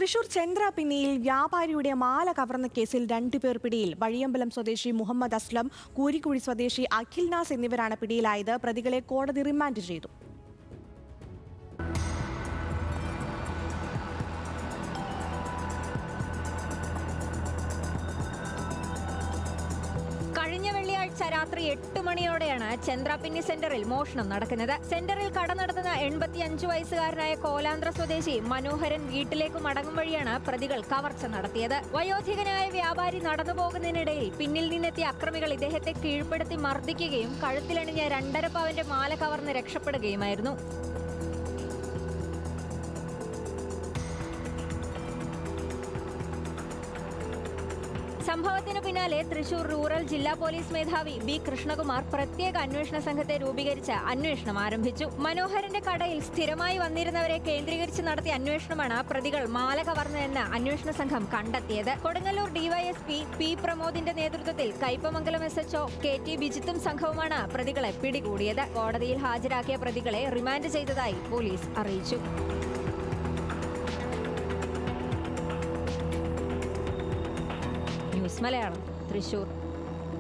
തൃശൂർ ചന്ദ്രാപിന്നിയിൽ വ്യാപാരിയുടെ മാല കവർന്ന കേസിൽ 2 പേർ പിടിയിൽ. വഴിയമ്പലം സ്വദേശി മുഹമ്മദ് അസ്ലം, കൂരിക്കുഴി സ്വദേശി അഖിൽ നാസ് എന്നിവരാണ് പിടിയിലായത്. പ്രതികളെ കോടതി റിമാൻഡ് ചെയ്തു. കഴിഞ്ഞ വെള്ളിയാഴ്ച രാത്രി 8 മണിയോടെയാണ് ചന്ദ്രാപിന്നി സെന്ററിൽ മോഷണം നടക്കുന്നത്. സെന്ററിൽ കട നടത്തുന്ന 85 വയസ്സുകാരനായ കോലാന്ധ്ര സ്വദേശി മനോഹരൻ വീട്ടിലേക്ക് മടങ്ങും വഴിയാണ് പ്രതികൾ കവർച്ച നടത്തിയത്. വയോധികനായ വ്യാപാരി നടന്നുപോകുന്നതിനിടയിൽ പിന്നിൽ നിന്നെത്തിയ അക്രമികൾ ഇദ്ദേഹത്തെ കീഴ്പ്പെടുത്തി മർദ്ദിക്കുകയും കഴുത്തിലണിഞ്ഞ 2.5 പവന്റെ മാല കവർന്ന് രക്ഷപ്പെടുകയുമായിരുന്നു. സംഭവത്തിന് പിന്നാലെ തൃശൂർ റൂറൽ ജില്ലാ പോലീസ് മേധാവി ബി കൃഷ്ണകുമാർ പ്രത്യേക അന്വേഷണ സംഘത്തെ രൂപീകരിച്ച് അന്വേഷണം ആരംഭിച്ചു. മനോഹരന്റെ കടയിൽ സ്ഥിരമായി വന്നിരുന്നവരെ കേന്ദ്രീകരിച്ച് നടത്തിയ അന്വേഷണമാണ് പ്രതികൾ മാല കവർന്നതെന്ന് അന്വേഷണ സംഘം കണ്ടെത്തിയത്. കൊടുങ്ങല്ലൂർ ഡിവൈഎസ്പി പി പ്രമോദിന്റെ നേതൃത്വത്തിൽ കയ്പമംഗലം SHO KT ബിജിത്തും സംഘവുമാണ് പ്രതികളെ പിടികൂടിയത്. കോടതിയിൽ ഹാജരാക്കിയ പ്രതികളെ റിമാൻഡ് ചെയ്തതായി പോലീസ് അറിയിച്ചു. ന്യൂസ് മലയാളം, തൃശൂർ.